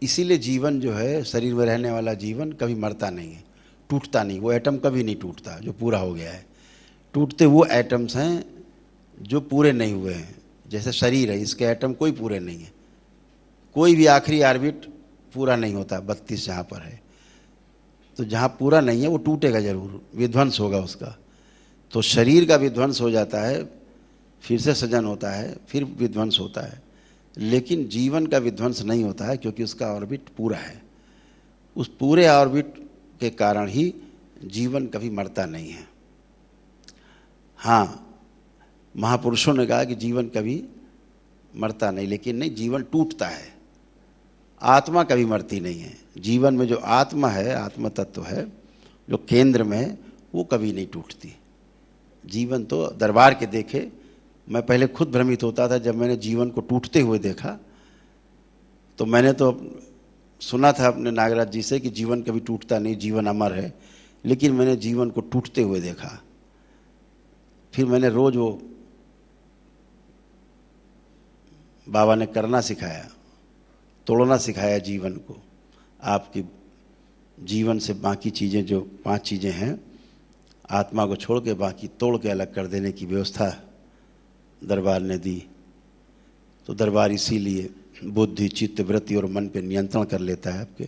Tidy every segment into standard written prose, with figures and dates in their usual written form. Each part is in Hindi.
इसीलिए जीवन जो है, शरीर में रहने वाला जीवन कभी मरता नहीं है, टूटता नहीं। वो एटम कभी नहीं टूटता जो पूरा हो गया है। टूटते वो एटम्स हैं जो पूरे नहीं हुए हैं। जैसे शरीर है, इसके एटम कोई पूरे नहीं है। कोई भी आखिरी ऑर्बिट पूरा नहीं होता। 32 जहाँ पर है, तो जहाँ पूरा नहीं है वो टूटेगा जरूर, विध्वंस होगा उसका। तो शरीर का विध्वंस हो जाता है, फिर से सृजन होता है, फिर विध्वंस होता है। लेकिन जीवन का विध्वंस नहीं होता है, क्योंकि उसका ऑर्बिट पूरा है। उस पूरे ऑर्बिट के कारण ही जीवन कभी मरता नहीं है। हाँ, महापुरुषों ने कहा कि जीवन कभी मरता नहीं, लेकिन नहीं, जीवन टूटता है। आत्मा कभी मरती नहीं है। जीवन में जो आत्मा है, आत्म तत्व है जो केंद्र में है, वो कभी नहीं टूटती। जीवन तो दरबार के देखे, मैं पहले खुद भ्रमित होता था। जब मैंने जीवन को टूटते हुए देखा, तो मैंने तो सुना था अपने नागराज जी से कि जीवन कभी टूटता नहीं, जीवन अमर है। लेकिन मैंने जीवन को टूटते हुए देखा। फिर मैंने रोज वो बाबा ने करना सिखाया, तोड़ना सिखाया जीवन को। आपकी जीवन से बाकी चीज़ें, जो 5 चीज़ें हैं, आत्मा को छोड़ के बाकी तोड़ के अलग कर देने की व्यवस्था दरबार ने दी। तो दरबार इसीलिए बुद्धि, चित्त, वृत्ति और मन पे नियंत्रण कर लेता है। आपके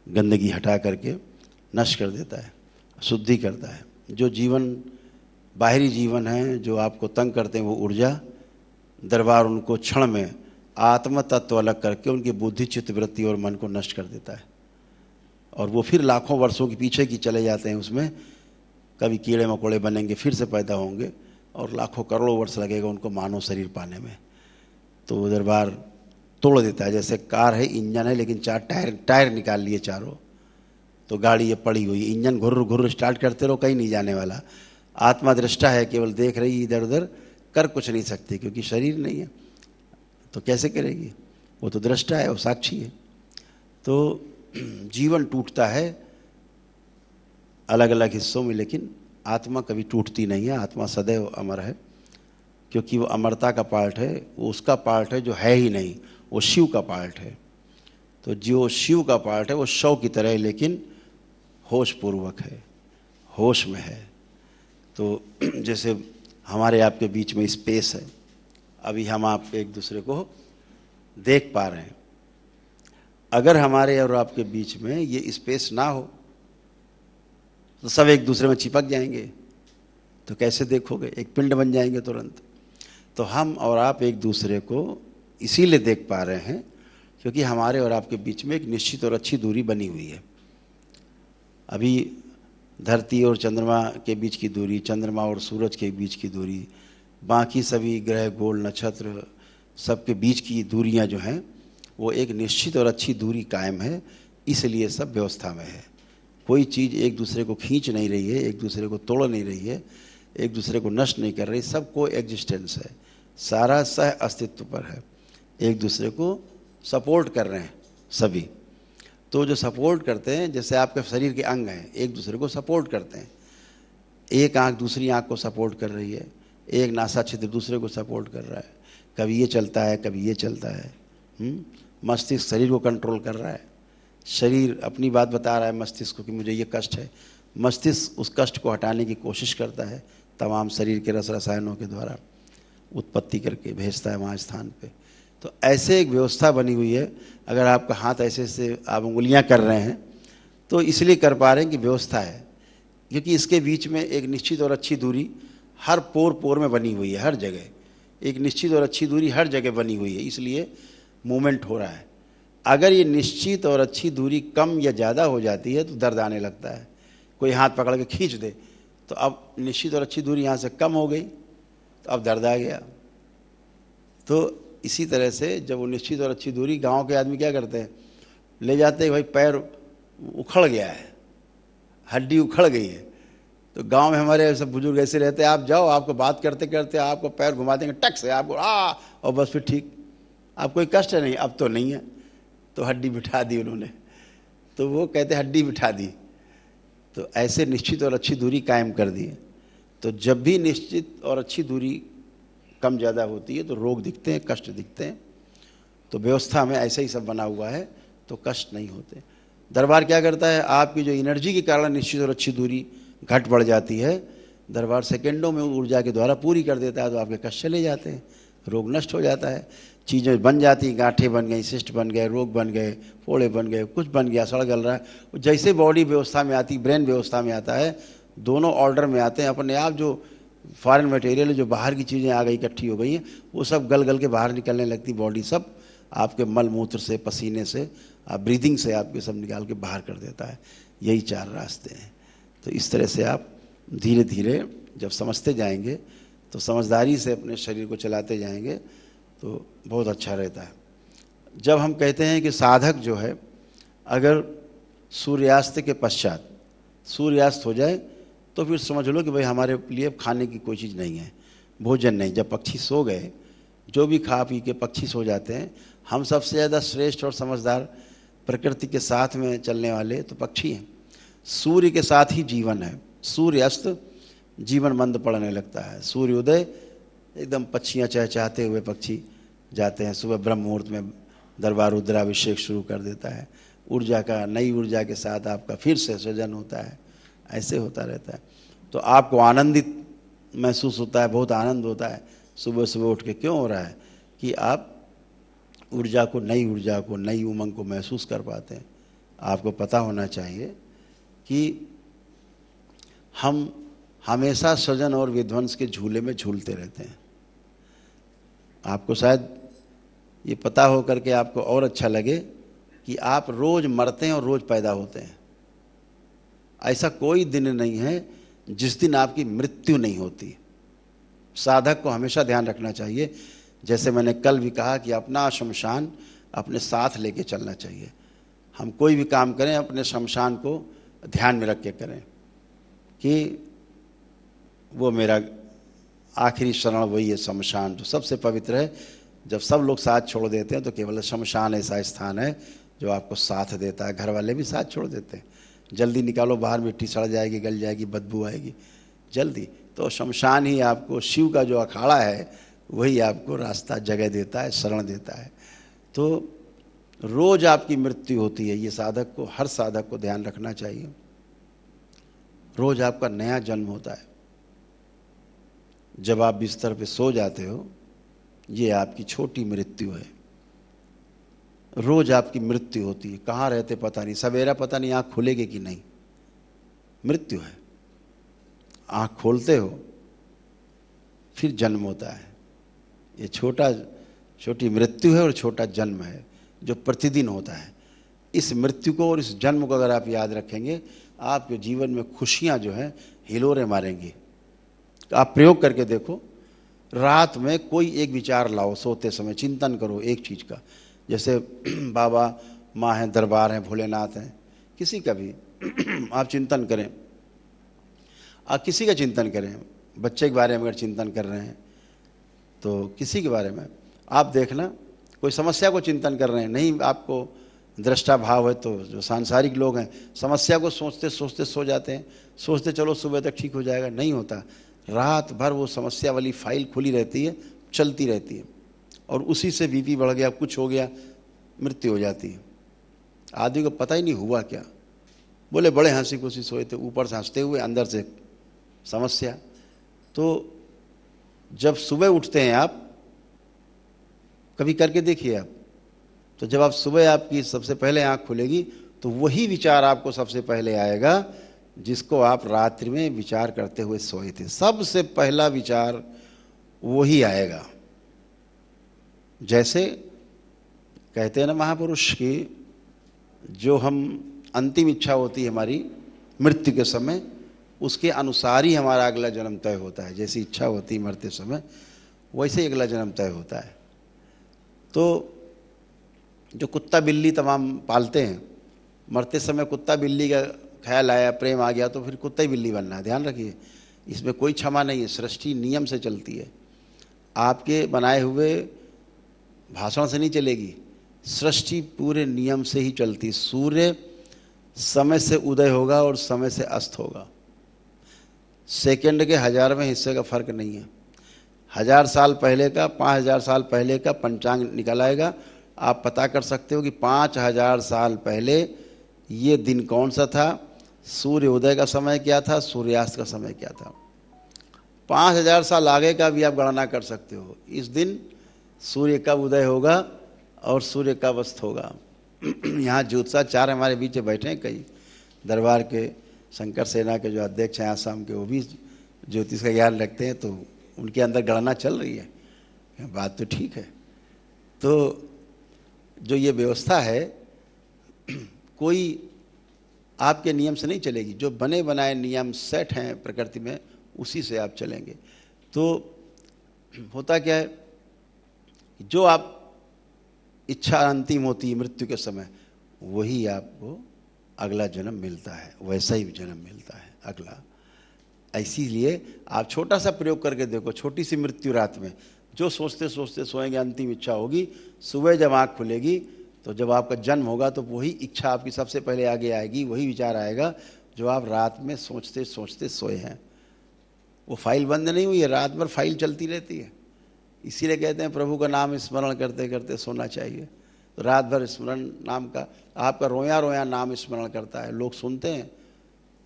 गंदगी हटा करके नष्ट कर देता है, शुद्धि करता है। जो जीवन बाहरी जीवन है, जो आपको तंग करते हैं, वो ऊर्जा दरबार उनको क्षण में आत्म तत्व अलग करके उनकी बुद्धि, चित्त, वृत्ति और मन को नष्ट कर देता है। और वो फिर लाखों वर्षों के पीछे की चले जाते हैं। उसमें कभी कीड़े मकोड़े बनेंगे, फिर से पैदा होंगे, और लाखों करोड़ों वर्ष लगेगा उनको मानव शरीर पाने में। तो वो दरबार तोड़ देता है। जैसे कार है, इंजन है, लेकिन 4 टायर निकाल लिए चारों, तो गाड़ी ये पड़ी हुई। इंजन घुर्र घुर्र स्टार्ट करते रहो, कहीं नहीं जाने वाला। आत्मा दृष्टा है, केवल देख रही, इधर उधर कर कुछ नहीं सकती, क्योंकि शरीर नहीं है तो कैसे करेगी। वो तो दृष्टा है, वो साक्षी है। तो जीवन टूटता है अलग अलग हिस्सों में, लेकिन आत्मा कभी टूटती नहीं है। आत्मा सदैव अमर है, क्योंकि वो अमरता का पार्ट है। वो उसका पार्ट है जो है ही नहीं, वो शिव का पार्ट है। तो जो शिव का पार्ट है वो शव की तरह है, लेकिन होश पूर्वक है, होश में है। तो जैसे हमारे आपके बीच में स्पेस है, अभी हम आप एक दूसरे को देख पा रहे हैं। अगर हमारे और आपके बीच में ये स्पेस ना हो तो सब एक दूसरे में चिपक जाएंगे, तो कैसे देखोगे, एक पिंड बन जाएंगे तुरंत। तो हम और आप एक दूसरे को इसीलिए देख पा रहे हैं क्योंकि हमारे और आपके बीच में एक निश्चित और अच्छी दूरी बनी हुई है। अभी धरती और चंद्रमा के बीच की दूरी, चंद्रमा और सूरज के बीच की दूरी, बाकी सभी ग्रह, गोल, नक्षत्र, सबके बीच की दूरियां जो हैं वो एक निश्चित और अच्छी दूरी कायम है। इसलिए सब व्यवस्था में है। कोई चीज़ एक दूसरे को खींच नहीं रही है, एक दूसरे को तोड़ नहीं रही है, एक दूसरे को नष्ट नहीं कर रही। सब को एग्जिस्टेंस है, सारा सह अस्तित्व पर है, एक दूसरे को सपोर्ट कर रहे हैं सभी। तो जो सपोर्ट करते हैं, जैसे आपके शरीर के अंग हैं, एक दूसरे को सपोर्ट करते हैं। एक आँख दूसरी आँख को सपोर्ट कर रही है, एक नासा छिद्र दूसरे को सपोर्ट कर रहा है। कभी ये चलता है, कभी ये चलता है। मस्तिष्क शरीर को कंट्रोल कर रहा है, शरीर अपनी बात बता रहा है मस्तिष्क को कि मुझे ये कष्ट है। मस्तिष्क उस कष्ट को हटाने की कोशिश करता है, तमाम शरीर के रस रसायनों के द्वारा उत्पत्ति करके भेजता है वहाँ स्थान पे। तो ऐसे एक व्यवस्था बनी हुई है। अगर आपका हाथ ऐसे से आप उंगलियाँ कर रहे हैं तो इसलिए कर पा रहे हैं कि व्यवस्था है, क्योंकि इसके बीच में एक निश्चित और अच्छी दूरी हर पोर पोर में बनी हुई है। हर जगह एक निश्चित और अच्छी दूरी हर जगह बनी हुई है, इसलिए मूवमेंट हो रहा है। अगर ये निश्चित और अच्छी दूरी कम या ज़्यादा हो जाती है तो दर्द आने लगता है। कोई हाथ पकड़ के खींच दे तो अब निश्चित और अच्छी दूरी यहाँ से कम हो गई तो अब दर्द आ गया। तो इसी तरह से जब वो निश्चित और अच्छी दूरी, गांव के आदमी क्या करते हैं, ले जाते हैं, भाई पैर उखड़ गया है, हड्डी उखड़ गई है। तो गांव में हमारे सब बुजुर्ग ऐसे रहते हैं, आप जाओ, आपको बात करते करते आपको पैर घुमा देंगे टक से, आपको और बस फिर ठीक, आप कोई कष्ट है नहीं, अब तो नहीं है। तो हड्डी बिठा दी उन्होंने, तो वो कहते हड्डी बिठा दी। तो ऐसे निश्चित और अच्छी दूरी कायम कर दी है। तो जब भी निश्चित और अच्छी दूरी कम ज़्यादा होती है तो रोग दिखते हैं, कष्ट दिखते हैं। तो व्यवस्था में ऐसे ही सब बना हुआ है। तो कष्ट नहीं होते। दरबार क्या करता है, आपकी जो एनर्जी के कारण निश्चित और अच्छी दूरी घट बढ़ जाती है, दरबार सेकंडों में ऊर्जा के द्वारा पूरी कर देता है, तो आपके कष्ट चले जाते हैं, रोग नष्ट हो जाता है, चीज़ें बन जाती, गांठें बन गई, सिस्ट बन गए, रोग बन गए, फोड़े बन गए, कुछ बन गया, सड़ गल रहा है। जैसे बॉडी व्यवस्था में आती, ब्रेन व्यवस्था में आता है, दोनों ऑर्डर में आते हैं, अपने आप जो फॉरेन मटेरियल जो बाहर की चीज़ें आ गई, इकट्ठी हो गई हैं, वो सब गल गल के बाहर निकलने लगती, बॉडी सब आपके मल मूत्र से, पसीने से, ब्रीदिंग से आपके सब निकाल के बाहर कर देता है। यही 4 रास्ते हैं। तो इस तरह से आप धीरे धीरे जब समझते जाएंगे, तो समझदारी से अपने शरीर को चलाते जाएंगे, तो बहुत अच्छा रहता है। जब हम कहते हैं कि साधक जो है, अगर सूर्यास्त के पश्चात सूर्यास्त हो जाए, तो फिर समझ लो कि भाई हमारे लिए खाने की कोई चीज़ नहीं है, भोजन नहीं। जब पक्षी सो गए, जो भी खा पी के पक्षी सो जाते हैं, हम सबसे ज़्यादा श्रेष्ठ और समझदार प्रकृति के साथ में चलने वाले तो पक्षी हैं। सूर्य के साथ ही जीवन है। सूर्य अस्त जीवन मंद पड़ने लगता है, सूर्य उदय एकदम पक्षियाँ चहचहाते हुए पक्षी जाते हैं। सुबह ब्रह्म मुहूर्त में दरबार रुद्राभिषेक शुरू कर देता है, ऊर्जा का, नई ऊर्जा के साथ आपका फिर से सृजन होता है, ऐसे होता रहता है। तो आपको आनंदित महसूस होता है, बहुत आनंद होता है सुबह सुबह उठ के। क्यों हो रहा है कि आप ऊर्जा को, नई ऊर्जा को, नई उमंग को महसूस कर पाते हैं। आपको पता होना चाहिए कि हम हमेशा सृजन और विध्वंस के झूले में झूलते रहते हैं। आपको शायद ये पता हो करके आपको और अच्छा लगे कि आप रोज़ मरते हैं और रोज़ पैदा होते हैं। ऐसा कोई दिन नहीं है जिस दिन आपकी मृत्यु नहीं होती। साधक को हमेशा ध्यान रखना चाहिए, जैसे मैंने कल भी कहा कि अपना शमशान अपने साथ लेके चलना चाहिए। हम कोई भी काम करें, अपने शमशान को ध्यान में रख के करें कि वो मेरा आखिरी शरण वही है, शमशान जो सबसे पवित्र है। जब सब लोग साथ छोड़ देते हैं, तो केवल शमशान ऐसा स्थान है जो आपको साथ देता है। घर वाले भी साथ छोड़ देते हैं, जल्दी निकालो बाहर, मिट्टी सड़ जाएगी, गल जाएगी, बदबू आएगी, जल्दी। तो शमशान ही आपको, शिव का जो अखाड़ा है वही आपको रास्ता, जगह देता है, शरण देता है। तो रोज़ आपकी मृत्यु होती है, ये साधक को, हर साधक को ध्यान रखना चाहिए। रोज़ आपका नया जन्म होता है। जब आप बिस्तर पे सो जाते हो, ये आपकी छोटी मृत्यु है। रोज़ आपकी मृत्यु होती है, कहाँ रहते पता नहीं, सवेरा पता नहीं आँख खुलेगी कि नहीं, मृत्यु है। आँख खोलते हो, फिर जन्म होता है। ये छोटी मृत्यु है और छोटा जन्म है जो प्रतिदिन होता है। इस मृत्यु को और इस जन्म को अगर आप याद रखेंगे, आपके जीवन में खुशियाँ जो हैं हिलोरे मारेंगी। तो आप प्रयोग करके देखो, रात में कोई एक विचार लाओ, सोते समय चिंतन करो एक चीज़ का। जैसे बाबा माँ हैं, दरबार हैं, भोलेनाथ हैं, किसी का भी आप चिंतन करें। आप किसी का चिंतन करें, बच्चे के बारे में अगर चिंतन कर रहे हैं तो किसी के बारे में आप देखना। कोई समस्या को चिंतन कर रहे हैं, नहीं आपको दृष्टा भाव है, तो जो सांसारिक लोग हैं समस्या को सोचते सोचते सो जाते हैं, सोचते चलो सुबह तक ठीक हो जाएगा, नहीं होता। रात भर वो समस्या वाली फाइल खुली रहती है, चलती रहती है, और उसी से बीपी बढ़ गया, कुछ हो गया, मृत्यु हो जाती है। आदमी को पता ही नहीं हुआ क्या, बोले बड़े हंसी खुशी सोए थे, ऊपर से हंसते हुए अंदर से समस्या। तो जब सुबह उठते हैं आप, कभी करके देखिए आप, तो जब आप सुबह, आपकी सबसे पहले आँख खुलेगी, तो वही विचार आपको सबसे पहले आएगा जिसको आप रात्रि में विचार करते हुए सोए थे। सबसे पहला विचार वही आएगा। जैसे कहते हैं ना महापुरुष की, जो हम अंतिम इच्छा होती है हमारी मृत्यु के समय, उसके अनुसार ही हमारा अगला जन्म तय होता है। जैसी इच्छा होती है मरते समय, वैसे ही अगला जन्म तय होता है। तो जो कुत्ता बिल्ली तमाम पालते हैं, मरते समय कुत्ता बिल्ली का ख्याल आया, प्रेम आ गया, तो फिर कुत्ता ही बिल्ली बनना है। ध्यान रखिए, इसमें कोई क्षमा नहीं है, सृष्टि नियम से चलती है। आपके बनाए हुए भाषण से नहीं चलेगी, सृष्टि पूरे नियम से ही चलती। सूर्य समय से उदय होगा और समय से अस्त होगा, सेकंड के 1000वें हिस्से का फर्क नहीं है। 1000 साल पहले का, 5000 साल पहले का पंचांग निकल आएगा, आप पता कर सकते हो कि 5000 साल पहले ये दिन कौन सा था, सूर्य उदय का समय क्या था, सूर्यास्त का समय क्या था। 5000 साल आगे का भी आप गणना कर सकते हो। इस दिन सूर्य कब उदय होगा और सूर्य कब अस्त होगा। यहाँ ज्योतिषाचार्य हमारे बीच बैठे हैं, कई दरबार के शंकर सेना के जो अध्यक्ष हैं आसाम के, वो भी ज्योतिष का ज्ञान रखते हैं, तो उनके अंदर गणना चल रही है। बात तो ठीक है। तो जो ये व्यवस्था है कोई आपके नियम से नहीं चलेगी, जो बने बनाए नियम सेट हैं प्रकृति में उसी से आप चलेंगे। तो होता क्या है, जो आप इच्छा अंतिम होती है मृत्यु के समय, वही आपको अगला जन्म मिलता है, वैसा ही जन्म मिलता है अगला। इसीलिए आप छोटा सा प्रयोग करके देखो, छोटी सी मृत्यु रात में, जो सोचते सोचते सोएंगे अंतिम इच्छा होगी, सुबह जब आँख खुलेगी तो जब आपका जन्म होगा तो वही इच्छा आपकी सबसे पहले आगे आएगी, वही विचार आएगा जो आप रात में सोचते सोचते सोए हैं। वो फाइल बंद नहीं हुई है, रात भर फाइल चलती रहती है। इसीलिए कहते हैं प्रभु का नाम स्मरण करते करते सोना चाहिए। तो रात भर स्मरण नाम का, आपका रोया रोया नाम स्मरण करता है। लोग सुनते हैं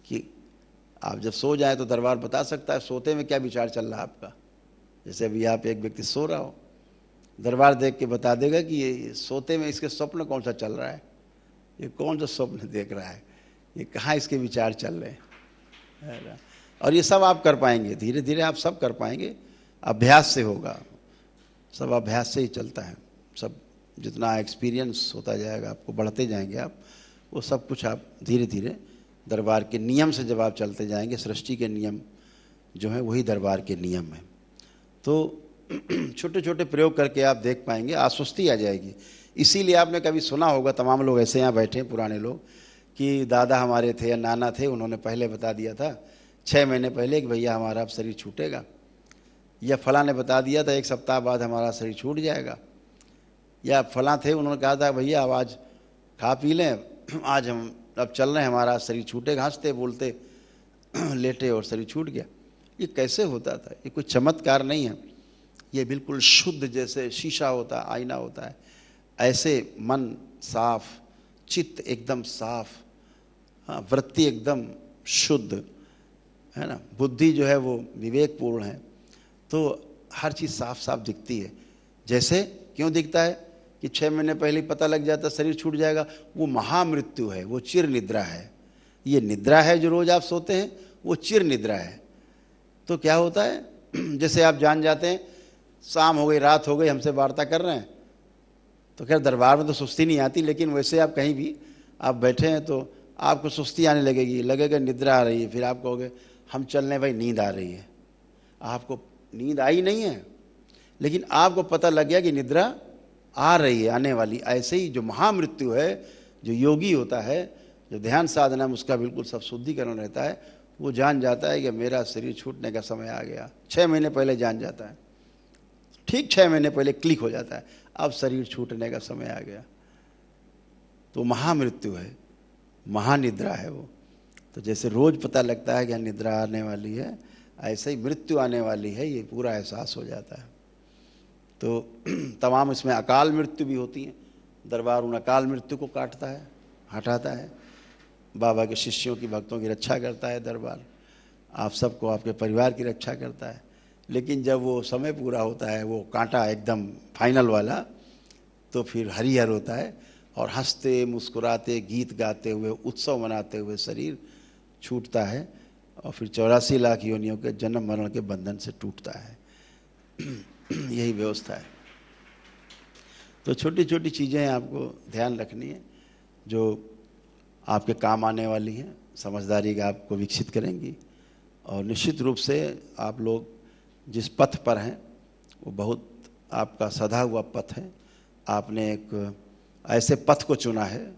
कि आप जब सो जाए तो दरबार बता सकता है सोते में क्या विचार चल रहा है आपका। जैसे अभी आप एक व्यक्ति सो रहा हो, दरबार देख के बता देगा कि ये सोते में इसके स्वप्न कौन सा चल रहा है, ये कौन सा स्वप्न देख रहा है, ये कहाँ इसके विचार चल रहे हैं। और ये सब आप कर पाएंगे, धीरे धीरे आप सब कर पाएंगे, अभ्यास से होगा, सब अभ्यास से ही चलता है। सब जितना एक्सपीरियंस होता जाएगा आपको, बढ़ते जाएंगे आप, वो सब कुछ आप धीरे धीरे दरबार के नियम से जब आप चलते जाएंगे, सृष्टि के नियम जो है वही दरबार के नियम है। तो छोटे छोटे प्रयोग करके आप देख पाएंगे, आश्वस्ति आ जाएगी। इसीलिए आपने कभी सुना होगा, तमाम लोग ऐसे यहाँ बैठे हैं पुराने लोग, कि दादा हमारे थे या नाना थे, उन्होंने पहले बता दिया था 6 महीने पहले कि भैया हमारा अब शरीर छूटेगा, या फलां ने बता दिया था 1 सप्ताह बाद हमारा शरीर छूट जाएगा, या फलां थे उन्होंने कहा था भैया अब आज खा पी लें, आज हम अब चल रहे हैं, हमारा शरीर छूटेगा, हंसते बोलते लेटे और शरीर छूट गया। ये कैसे होता था? ये कोई चमत्कार नहीं है, ये बिल्कुल शुद्ध जैसे शीशा होता है, आईना होता है, ऐसे मन साफ, चित्त एकदम साफ, हाँ, वृत्ति एकदम शुद्ध है ना, बुद्धि जो है वो विवेकपूर्ण है, तो हर चीज़ साफ साफ दिखती है। जैसे क्यों दिखता है कि 6 महीने पहले ही पता लग जाता शरीर छूट जाएगा, वो महामृत्यु है, वो चिर निद्रा है। ये निद्रा है जो रोज़ आप सोते हैं, वो चिर निद्रा है। तो क्या होता है, जैसे आप जान जाते हैं शाम हो गई, रात हो गई, हमसे वार्ता कर रहे हैं, तो खैर दरबार में तो सुस्ती नहीं आती, लेकिन वैसे आप कहीं भी आप बैठे हैं तो आपको सुस्ती आने लगेगी, लगेगा निद्रा आ रही है, फिर आप कहोगे हम चल रहे भाई, नींद आ रही है। आपको नींद आई नहीं है, लेकिन आपको पता लग गया कि निद्रा आ रही है, आने वाली। ऐसे ही जो महामृत्यु है, जो योगी होता है, जो ध्यान साधना में उसका बिल्कुल सब शुद्धिकरण रहता है, वो जान जाता है कि मेरा शरीर छूटने का समय आ गया। 6 महीने पहले जान जाता है, ठीक 6 महीने पहले क्लिक हो जाता है, अब शरीर छूटने का समय आ गया। तो महामृत्यु है, महानिद्रा है वो। तो जैसे रोज पता लगता है कि निद्रा आने वाली है, ऐसे ही मृत्यु आने वाली है, ये पूरा एहसास हो जाता है। तो तमाम इसमें अकाल मृत्यु भी होती है। दरबार उन अकाल मृत्यु को काटता है, हटाता है। बाबा के शिष्यों की, भक्तों की रक्षा करता है दरबार, आप सबको, आपके परिवार की रक्षा करता है। लेकिन जब वो समय पूरा होता है, वो कांटा एकदम फाइनल वाला, तो फिर हरिहर होता है और हंसते मुस्कुराते गीत गाते हुए उत्सव मनाते हुए शरीर छूटता है और फिर 84 लाख योनियों के जन्म मरण के बंधन से टूटता है। यही व्यवस्था है। तो छोटी छोटी चीज़ें आपको ध्यान रखनी है जो आपके काम आने वाली हैं, समझदारी का आपको विकसित करेंगी। और निश्चित रूप से आप लोग जिस पथ पर हैं वो बहुत आपका सधा हुआ पथ है। आपने एक ऐसे पथ को चुना है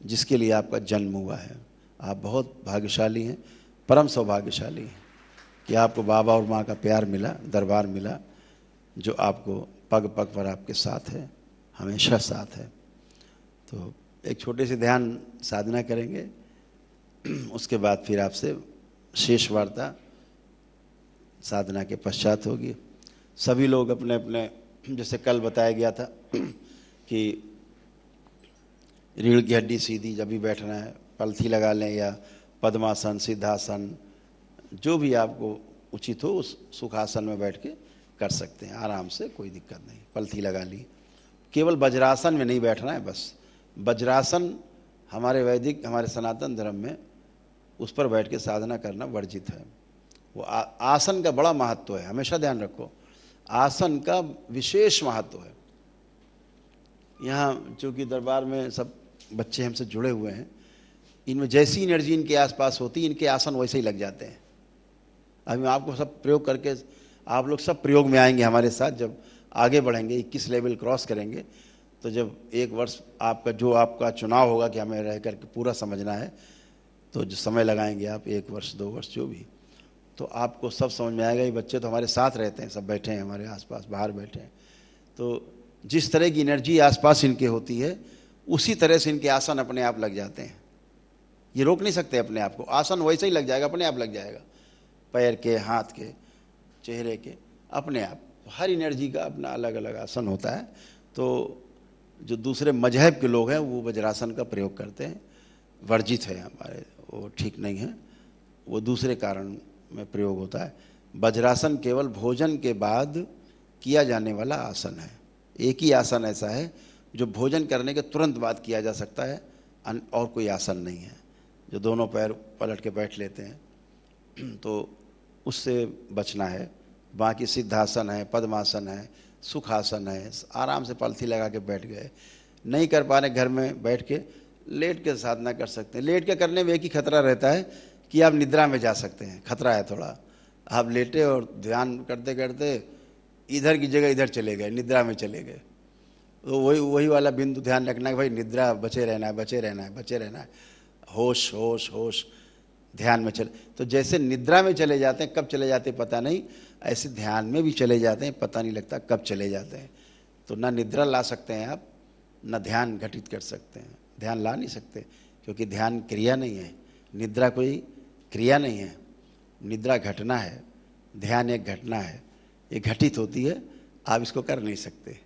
जिसके लिए आपका जन्म हुआ है। आप बहुत भाग्यशाली हैं, परम सौभाग्यशाली हैं कि आपको बाबा और माँ का प्यार मिला, दरबार मिला, जो आपको पग पग पर आपके साथ है, हमेशा साथ है। तो एक छोटे से ध्यान साधना करेंगे, उसके बाद फिर आपसे शेष वार्ता साधना के पश्चात होगी। सभी लोग अपने अपने, जैसे कल बताया गया था कि रीढ़ की हड्डी सीधी, जब भी बैठना है पलथी लगा लें या पद्मासन, सिद्धासन, जो भी आपको उचित हो उस सुखासन में बैठ के कर सकते हैं आराम से, कोई दिक्कत नहीं। पलथी लगा ली, केवल वज्रासन में नहीं बैठना है बस। वज्रासन हमारे वैदिक, हमारे सनातन धर्म में उस पर बैठ के साधना करना वर्जित है। वो आसन का बड़ा महत्व है, हमेशा ध्यान रखो, आसन का विशेष महत्व है। यहाँ चूँकि दरबार में सब बच्चे हमसे जुड़े हुए हैं, इनमें जैसी एनर्जी इनके आसपास होती है इनके आसन वैसे ही लग जाते हैं। अभी मैं आपको सब प्रयोग करके, आप लोग सब प्रयोग में आएंगे हमारे साथ, जब आगे बढ़ेंगे 21 लेवल क्रॉस करेंगे, तो जब एक वर्ष आपका जो आपका चुनाव होगा कि हमें रह करके पूरा समझना है, तो जो समय लगाएंगे आप 1 वर्ष 2 वर्ष जो भी, तो आपको सब समझ में आएगा। ये बच्चे तो हमारे साथ रहते हैं, सब बैठे हैं हमारे आसपास, बाहर बैठे हैं, तो जिस तरह की एनर्जी आसपास इनके होती है उसी तरह से इनके आसन अपने आप लग जाते हैं। ये रोक नहीं सकते अपने आप को, आसन वैसे ही लग जाएगा, अपने आप लग जाएगा। पैर के, हाथ के, चेहरे के, अपने आप। हर एनर्जी का अपना अलग अलग आसन होता है। तो जो दूसरे मजहब के लोग हैं वो वज्रासन का प्रयोग करते हैं, वर्जित है हमारे, वो ठीक नहीं है, वो दूसरे कारण में प्रयोग होता है। वज्रासन केवल भोजन के बाद किया जाने वाला आसन है। एक ही आसन ऐसा है जो भोजन करने के तुरंत बाद किया जा सकता है, और कोई आसन नहीं है। जो दोनों पैर पलट के बैठ लेते हैं तो उससे बचना है। बाकी सिद्धासन है, पद्मासन है, सुखासन है, आराम से पलथी लगा के बैठ गए। नहीं कर पा रहे घर में बैठ के, लेट के साधना कर सकते हैं। लेट के करने में एक ही खतरा रहता है कि आप निद्रा में जा सकते हैं, खतरा है थोड़ा। आप लेटे और ध्यान करते करते इधर की जगह इधर चले गए, निद्रा में चले गए, तो वही वाला बिंदु ध्यान रखना है भाई, निद्रा, बचे रहना है, बचे रहना है, बचे रहना है, होश होश होश, ध्यान में चले। तो जैसे निद्रा में चले जाते हैं, कब चले जाते हैं पता नहीं, ऐसे ध्यान में भी चले जाते हैं, पता नहीं लगता कब चले जाते हैं। तो ना निद्रा ला सकते हैं आप, ना ध्यान घटित कर सकते हैं। ध्यान ला नहीं सकते क्योंकि ध्यान क्रिया नहीं है, निद्रा कोई क्रिया नहीं है। निद्रा घटना है, ध्यान एक घटना है, ये घटित होती है, आप इसको कर नहीं सकते।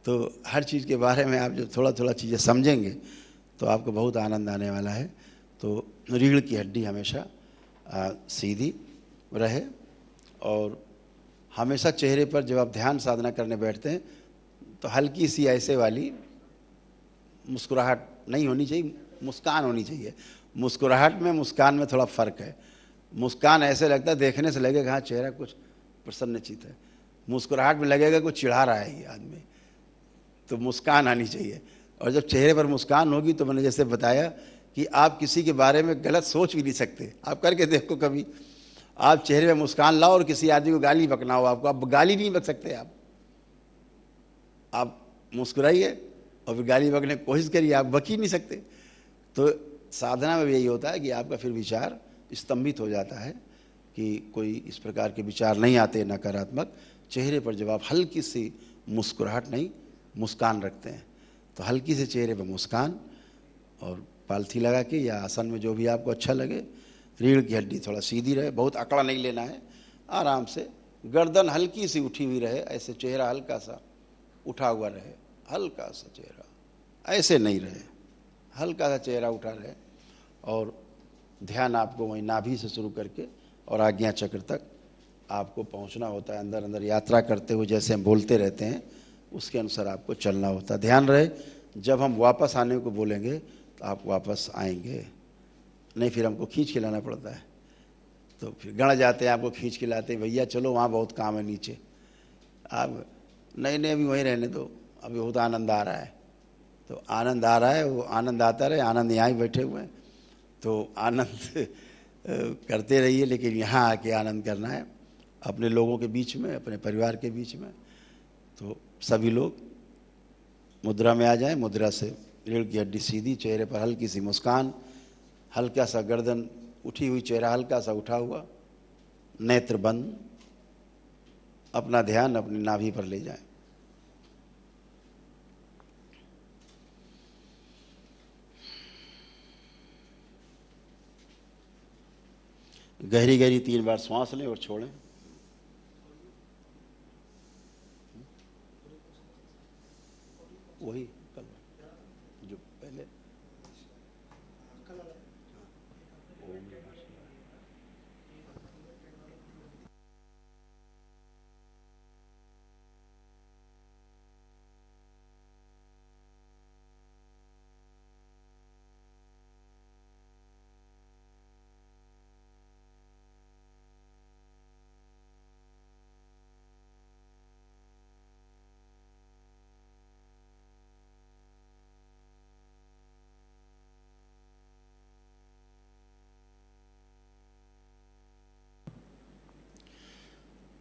तो हर चीज़ के बारे में आप जो थोड़ा थोड़ा चीज़ें समझेंगे तो आपको बहुत आनंद आने वाला है। तो रीढ़ की हड्डी हमेशा सीधी रहे, और हमेशा चेहरे पर जब आप ध्यान साधना करने बैठते हैं तो हल्की सी ऐसे वाली मुस्कुराहट नहीं होनी चाहिए, मुस्कान होनी चाहिए। मुस्कुराहट में, मुस्कान में थोड़ा फ़र्क है। मुस्कान ऐसे लगता है, देखने से लगेगा हाँ चेहरा कुछ प्रसन्नचित है, मुस्कुराहट में लगेगा कुछ चिढ़ा रहा है ये आदमी। तो मुस्कान आनी चाहिए, और जब चेहरे पर मुस्कान होगी तो मैंने जैसे बताया कि आप किसी के बारे में गलत सोच भी नहीं सकते। आप करके देखो कभी, आप चेहरे पे मुस्कान लाओ और किसी आदमी को गाली बकना हो आपको, आप गाली नहीं बक सकते। आप मुस्कुराइए और फिर गाली बकने की कोशिश करिए, आप बक ही नहीं सकते। तो साधना में भी यही होता है कि आपका फिर विचार स्तंभित हो जाता है कि कोई इस प्रकार के विचार नहीं आते नकारात्मक। चेहरे पर जब आप हल्की सी मुस्कुराहट नहीं, मुस्कान रखते हैं, तो हल्की से चेहरे पर मुस्कान, और पालथी लगा के या आसन में जो भी आपको अच्छा लगे। रीढ़ की हड्डी थोड़ा सीधी रहे, बहुत अकड़ा नहीं लेना है, आराम से। गर्दन हल्की सी उठी हुई रहे, ऐसे चेहरा हल्का सा उठा हुआ रहे, हल्का सा चेहरा, ऐसे नहीं रहे, हल्का सा चेहरा उठा रहे। और ध्यान आपको वहीं नाभि से शुरू करके और आज्ञा चक्र तक आपको पहुंचना होता है। अंदर अंदर यात्रा करते हुए जैसे हम बोलते रहते हैं उसके अनुसार आपको चलना होता है। ध्यान रहे, जब हम वापस आने को बोलेंगे तो आप वापस आएंगे, नहीं फिर हमको खींच के लाना पड़ता है। तो फिर गण जाते हैं, आपको खींच के लाते हैं, भैया चलो वहाँ बहुत काम है नीचे। आप नहीं अभी वहीं रहने दो, अभी बहुत आनंद आ रहा है। तो आनंद आ रहा है, वो आनंद आता रहे, आनंद यहाँ ही बैठे हुए हैं, तो आनंद करते रहिए, लेकिन यहाँ आके आनंद करना है अपने लोगों के बीच में, अपने परिवार के बीच में। तो सभी लोग मुद्रा में आ जाएं। मुद्रा से रीढ़ की हड्डी सीधी, चेहरे पर हल्की सी मुस्कान, हल्का सा गर्दन उठी हुई, चेहरा हल्का सा उठा हुआ, नेत्र बंद, अपना ध्यान अपनी नाभि पर ले जाएं। गहरी गहरी 3 बार श्वास लें और छोड़ें। वही कल जो पहले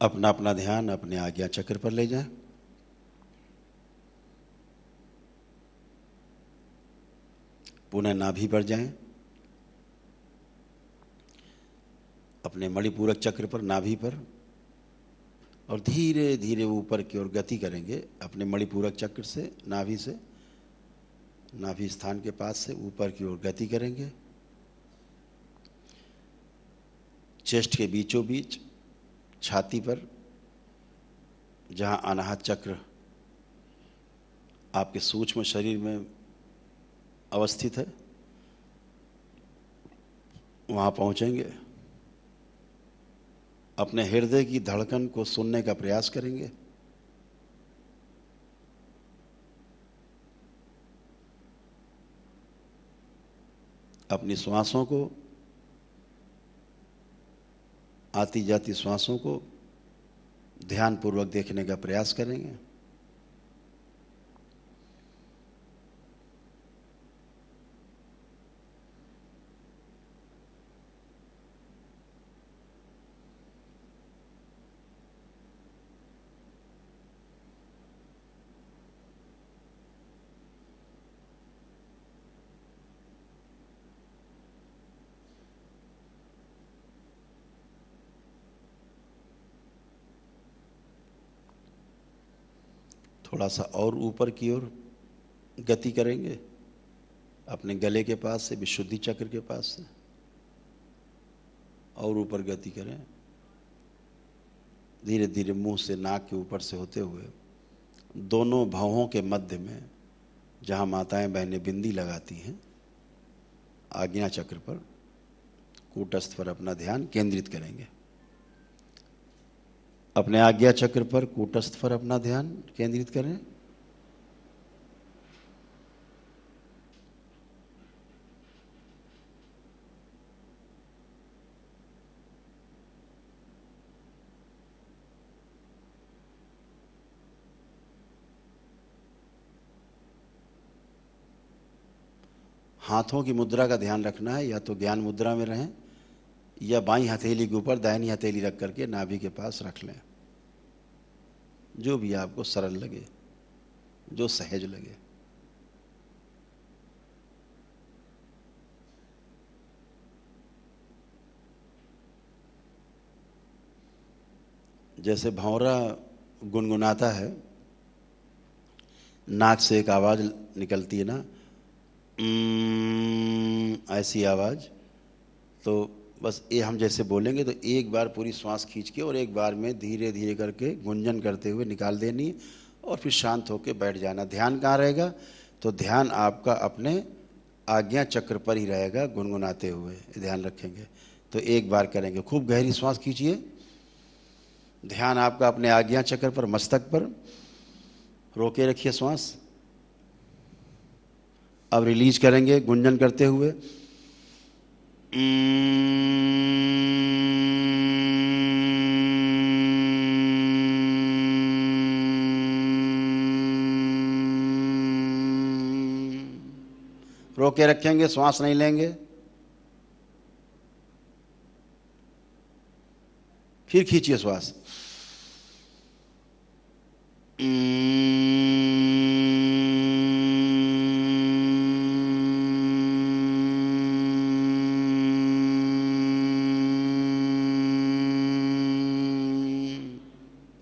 अपना अपना ध्यान अपने आज्ञा चक्र पर ले जाएं। पुनः नाभि पर जाएं, अपने मणिपूरक चक्र पर, नाभि पर, और धीरे धीरे ऊपर की ओर गति करेंगे अपने मणिपूरक चक्र से, नाभि से, नाभि स्थान के पास से ऊपर की ओर गति करेंगे। चेस्ट के बीचों बीच छाती पर, जहां अनाहत चक्र आपके सूक्ष्म शरीर में अवस्थित है, वहां पहुंचेंगे। अपने हृदय की धड़कन को सुनने का प्रयास करेंगे। अपनी श्वासों को, आती जाती श्वासों को ध्यानपूर्वक देखने का प्रयास करेंगे। थोड़ा सा और ऊपर की ओर गति करेंगे अपने गले के पास से, विशुद्धि चक्र के पास से, और ऊपर गति करें। धीरे धीरे मुंह से, नाक के ऊपर से होते हुए दोनों भौहों के मध्य में, जहां माताएं बहनें बिंदी लगाती हैं, आज्ञा चक्र पर, कूटस्थ पर अपना ध्यान केंद्रित करेंगे। अपने आज्ञा चक्र पर, कूटस्थ पर अपना ध्यान केंद्रित करें। हाथों की मुद्रा का ध्यान रखना है, या तो ज्ञान मुद्रा में रहें या बाईं हथेली के ऊपर दाहिनी हथेली रख करके नाभि के पास रख लें, जो भी आपको सरल लगे, जो सहज लगे। जैसे भंवरा गुनगुनाता है, नाक से एक आवाज निकलती है ना, ऐसी आवाज, तो बस ये हम जैसे बोलेंगे तो एक बार पूरी श्वास खींच के और एक बार में धीरे धीरे करके गुंजन करते हुए निकाल देनी, और फिर शांत होकर बैठ जाना। ध्यान कहाँ रहेगा? तो ध्यान आपका अपने आज्ञा चक्र पर ही रहेगा, गुनगुनाते हुए ध्यान रखेंगे। तो एक बार करेंगे, खूब गहरी श्वास खींचिए, ध्यान आपका अपने आज्ञा चक्र पर, मस्तक पर, रोके रखिए श्वास। अब रिलीज करेंगे गुंजन करते हुए। रोके रखेंगे, श्वास नहीं लेंगे। फिर खींचिए श्वास।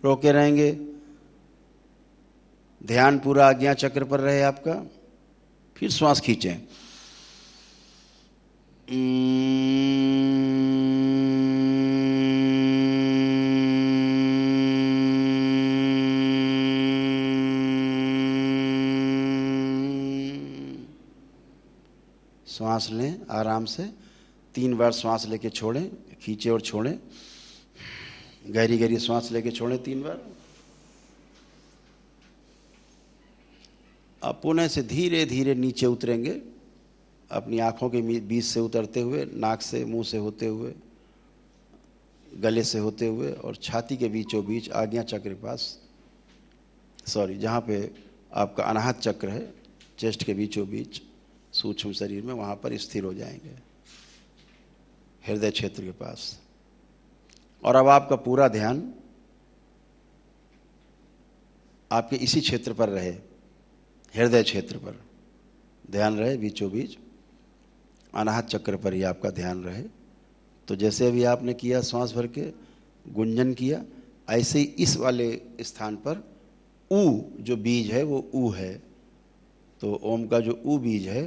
रोके रहेंगे, ध्यान पूरा आज्ञा चक्र पर रहे आपका। फिर श्वास खींचें। श्वास लें आराम से, 3 बार श्वास लेके छोड़ें, खींचे और छोड़ें, गहरी गहरी श्वास लेके छोड़ें 3 बार। अब पुनः से धीरे धीरे नीचे उतरेंगे, अपनी आंखों के बीच से उतरते हुए, नाक से, मुंह से होते हुए, गले से होते हुए, और छाती के बीचों बीच आज्ञा चक्र के पास, जहाँ पे आपका अनाहत चक्र है, चेस्ट के बीचों बीच सूक्ष्म शरीर में, वहाँ पर स्थिर हो जाएंगे, हृदय क्षेत्र के पास। और अब आपका पूरा ध्यान आपके इसी क्षेत्र पर रहे, हृदय क्षेत्र पर ध्यान रहे, बीचों बीच अनाहत चक्र पर ही आपका ध्यान रहे। तो जैसे अभी आपने किया श्वास भर के गुंजन किया, ऐसे ही इस वाले स्थान पर ऊ जो बीज है वो ऊ है। तो ओम का जो ऊ बीज है,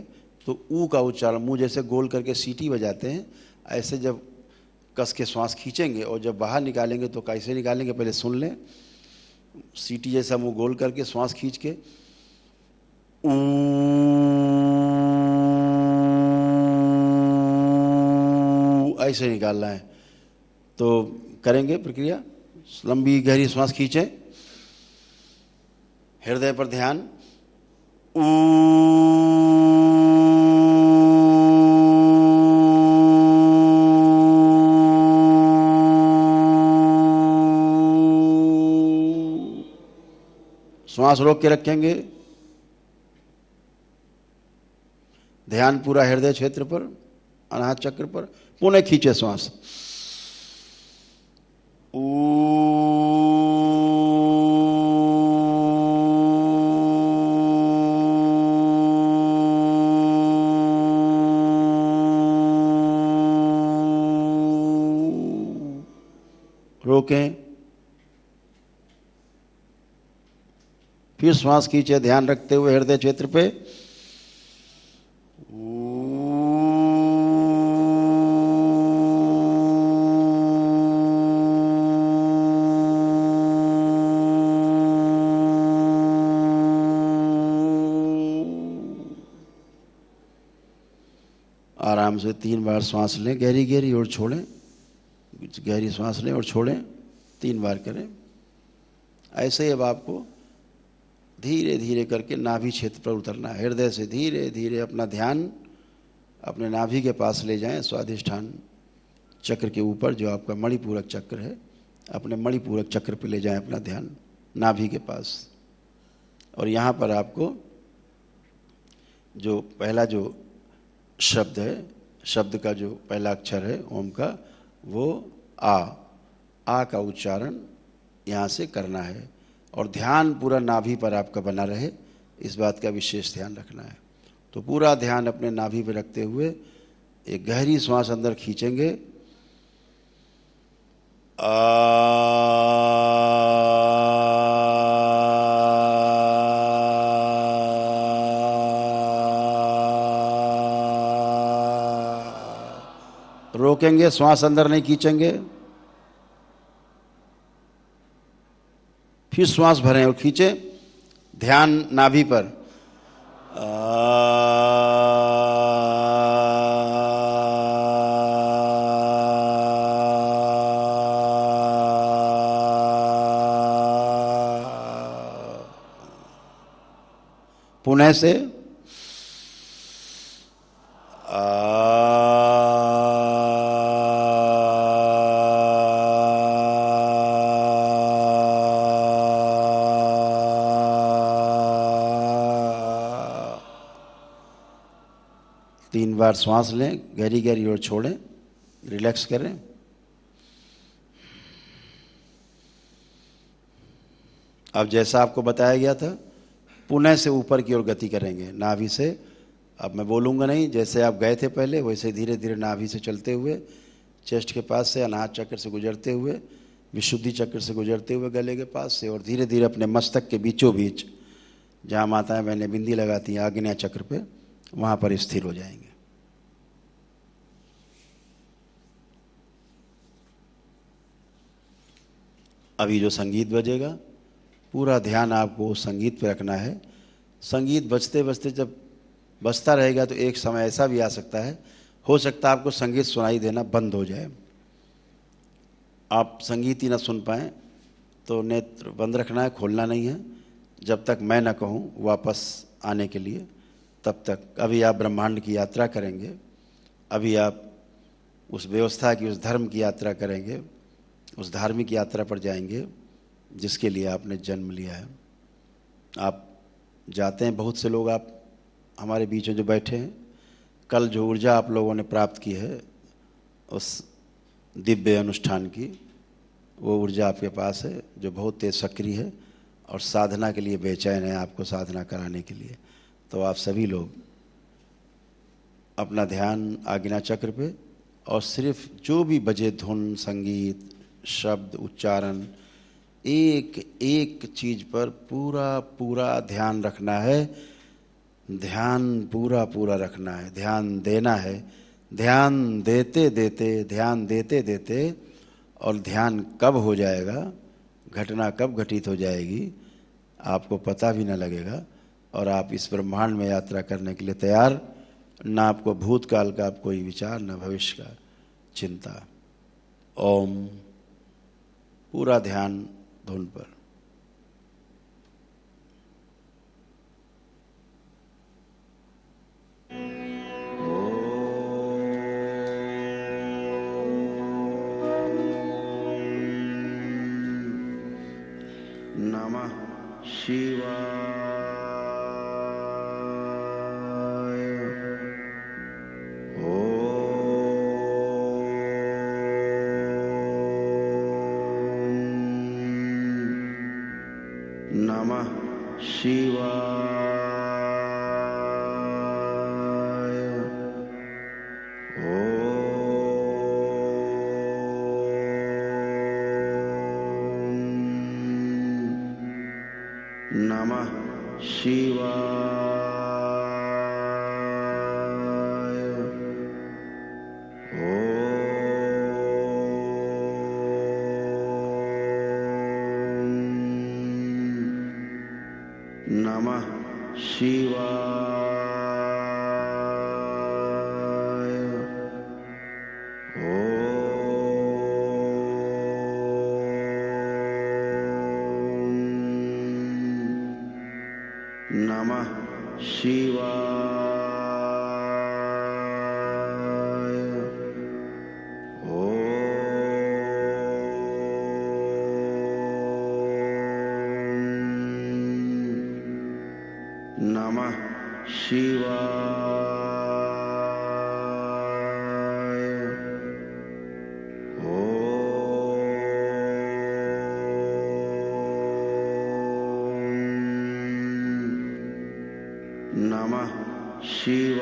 तो ऊ का उच्चारण मुंह जैसे गोल करके सीटी बजाते हैं, ऐसे जब कस के श्वास खींचेंगे और जब बाहर निकालेंगे तो कैसे निकालेंगे पहले सुन लें। सीटी जैसा मुंह गोल करके श्वास खींच के ऊ, ऐसे निकालना है। तो करेंगे प्रक्रिया, लंबी गहरी श्वास खींचें, हृदय पर ध्यान, श्वास रोक के रखेंगे, ध्यान पूरा हृदय क्षेत्र पर, अनाहत चक्र पर, पुनः खींचे श्वास। रोकें, फिर श्वास खींचे ध्यान रखते हुए हृदय क्षेत्र पे। आराम से 3 बार श्वास लें, गहरी गहरी, और छोड़ें, गहरी श्वास लें और छोड़ें, 3 बार करें। ऐसे ही अब आपको धीरे धीरे करके नाभि क्षेत्र पर उतरना है। हृदय से धीरे धीरे अपना ध्यान अपने नाभि के पास ले जाएं, स्वादिष्ठान चक्र के ऊपर जो आपका मणिपूरक चक्र है, अपने मणिपूरक चक्र पर ले जाएं अपना ध्यान नाभि के पास। और यहाँ पर आपको जो पहला जो शब्द है, शब्द का जो पहला अक्षर है ओम का, वो आ का उच्चारण यहाँ से करना है। और ध्यान पूरा नाभि पर आपका बना रहे, इस बात का विशेष ध्यान रखना है। तो पूरा ध्यान अपने नाभि पर रखते हुए एक गहरी श्वास अंदर खींचेंगे, रोकेंगे, श्वास अंदर नहीं खींचेंगे, फिर श्वास भरें और खींचें, ध्यान नाभि पर। पुनः से तीन बार श्वास लें, गहरी गहरी, और छोड़ें, रिलैक्स करें। अब जैसा आपको बताया गया था, पुनः से ऊपर की ओर गति करेंगे नाभि से। अब मैं बोलूँगा नहीं, जैसे आप गए थे पहले वैसे धीरे धीरे नाभि से चलते हुए चेस्ट के पास से, अनाहत चक्र से गुजरते हुए, विशुद्धि चक्र से गुजरते हुए गले के पास से, और धीरे धीरे अपने मस्तक के बीचों बीच जहाँ माताएं मैंने बिंदी लगाती हैं आग्नेय चक्र पे, वहाँ पर स्थिर हो जाएंगे। अभी जो संगीत बजेगा, पूरा ध्यान आपको उस संगीत पे रखना है। संगीत बजते बजते जब बजता रहेगा तो एक समय ऐसा भी आ सकता है, हो सकता है आपको संगीत सुनाई देना बंद हो जाए, आप संगीत ही ना सुन पाएँ। तो नेत्र बंद रखना है, खोलना नहीं है, जब तक मैं ना कहूँ वापस आने के लिए, तब तक। अभी आप ब्रह्मांड की यात्रा करेंगे, अभी आप उस व्यवस्था की, उस धर्म की यात्रा करेंगे, उस धार्मिक यात्रा पर जाएंगे जिसके लिए आपने जन्म लिया है। आप जाते हैं, बहुत से लोग आप हमारे बीच में जो बैठे हैं, कल जो ऊर्जा आप लोगों ने प्राप्त की है उस दिव्य अनुष्ठान की, वो ऊर्जा आपके पास है जो बहुत तेज सक्रिय है, और साधना के लिए बेचैन है, आपको साधना कराने के लिए। तो आप सभी लोग अपना ध्यान आज्ञा चक्र पे, और सिर्फ जो भी बजे धुन, संगीत, शब्द, उच्चारण, एक एक चीज पर पूरा पूरा ध्यान रखना है। ध्यान पूरा पूरा रखना है, ध्यान देना है। ध्यान देते देते, ध्यान देते देते, और ध्यान कब हो जाएगा, घटना कब घटित हो जाएगी, आपको पता भी न लगेगा। और आप इस ब्रह्मांड में यात्रा करने के लिए तैयार। ना आपको भूतकाल का आप कोई विचार, न भविष्य का चिंता। ओम। पूरा ध्यान धुन पर। नमः शिवाय। नमः शिवाय। नमः शिवाय। नमः शिवाय। नमः शिवाय। नमः शिवाय। नमः शिवाय।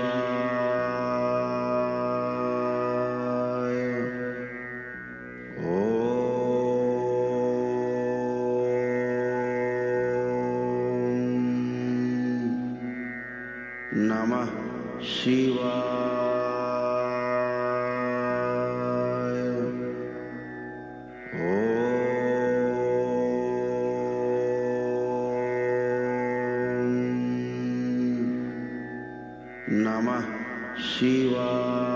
नमः शिवाय। नमः शिवाय।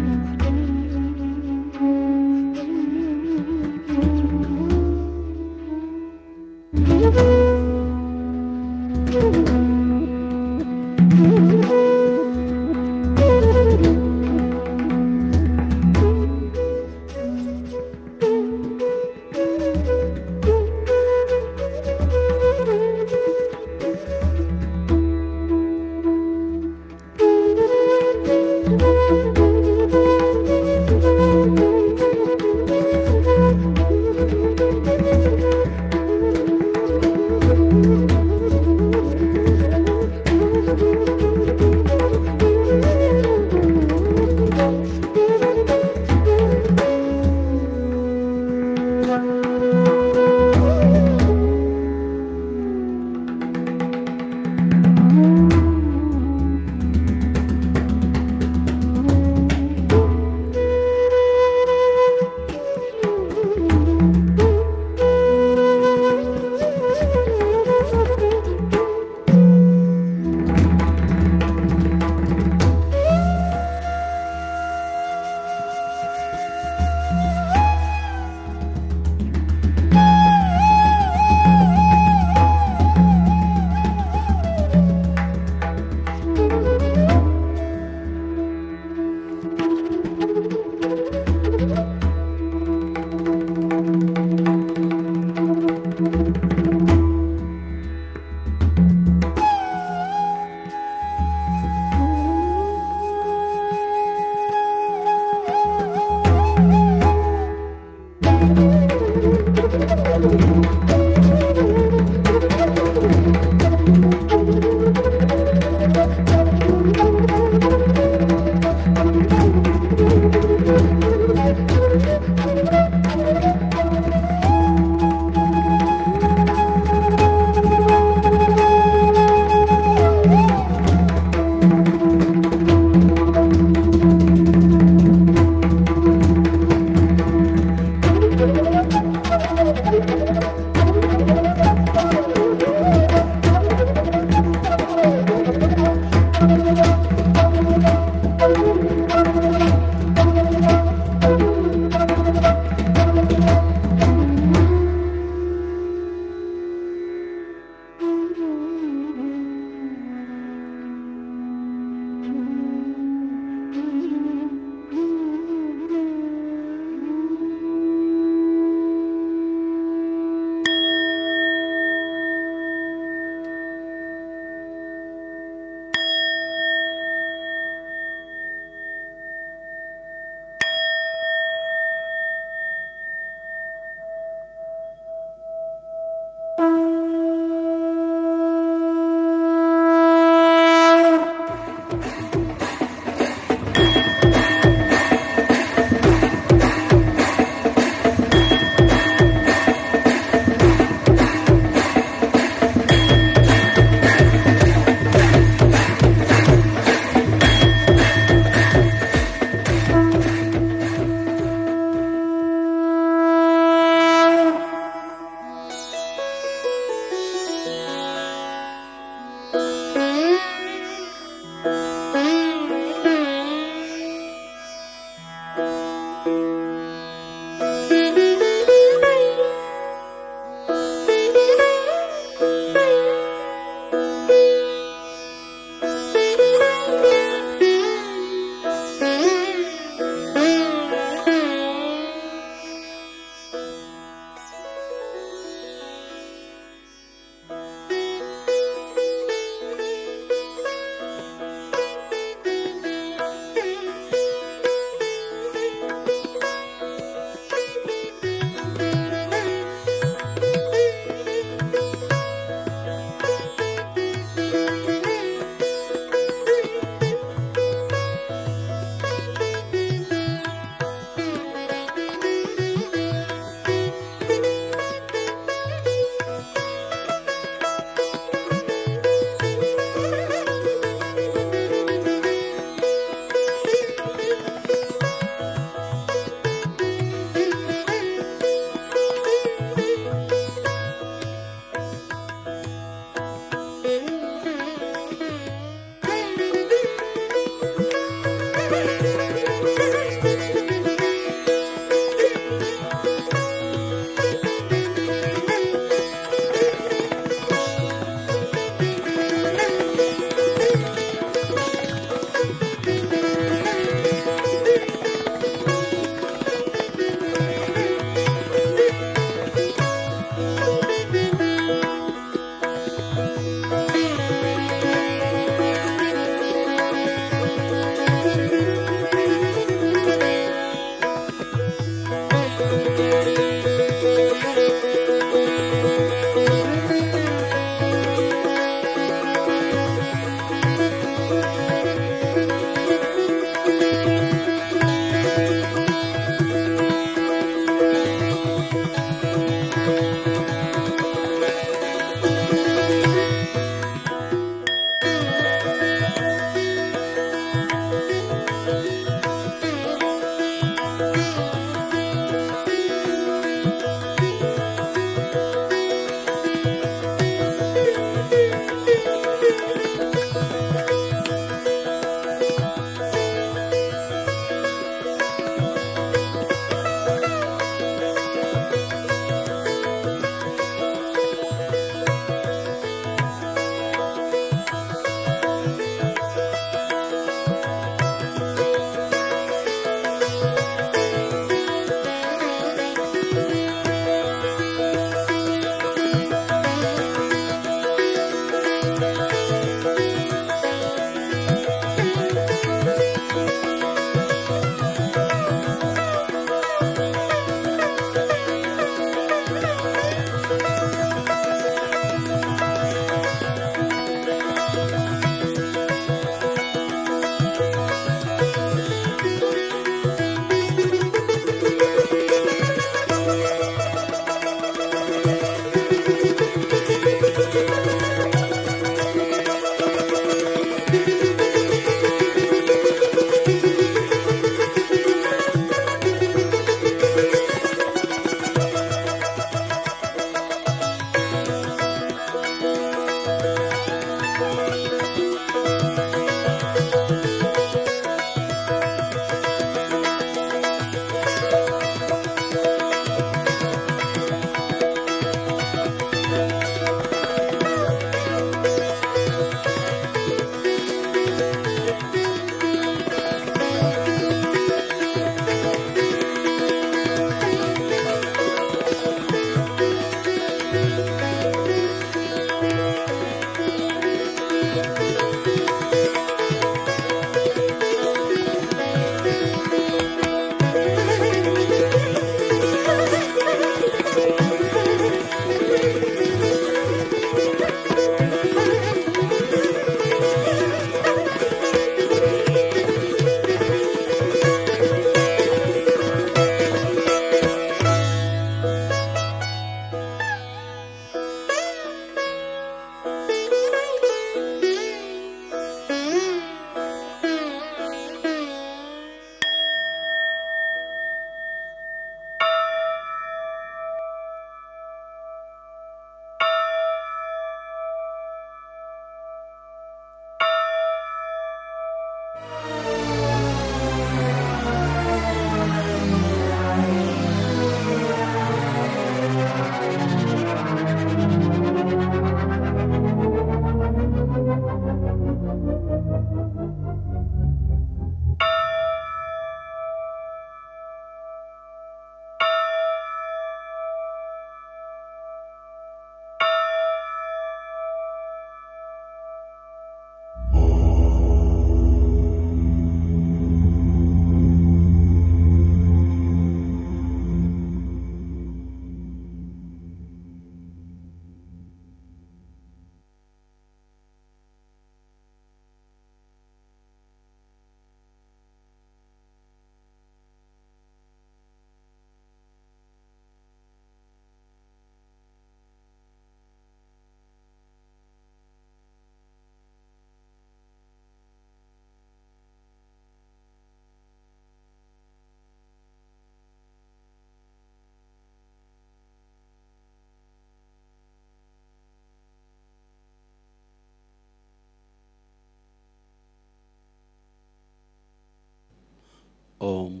ओम।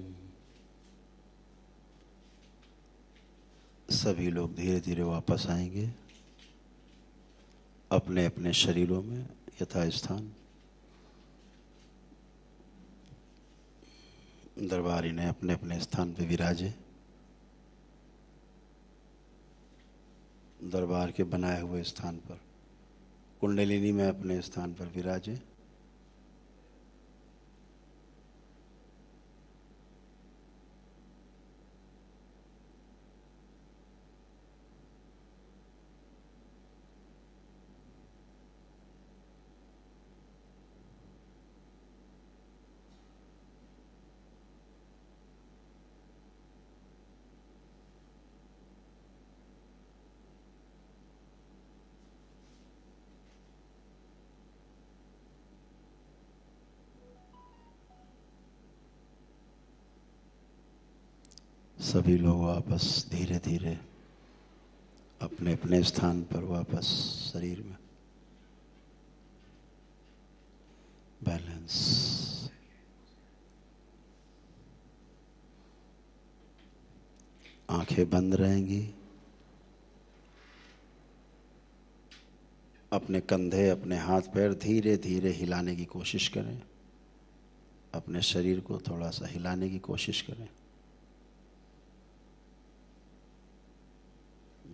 सभी लोग धीरे धीरे वापस आएंगे अपने अपने शरीरों में यथास्थान। दरबारी ने अपने अपने स्थान पर विराजे। दरबार के बनाए हुए स्थान पर कुंडलिनी में अपने स्थान पर विराजे। सभी लोग वापस धीरे धीरे अपने अपने स्थान पर वापस शरीर में बैलेंस। आंखें बंद रहेंगी। अपने कंधे अपने हाथ पैर धीरे धीरे हिलाने की कोशिश करें। अपने शरीर को थोड़ा सा हिलाने की कोशिश करें।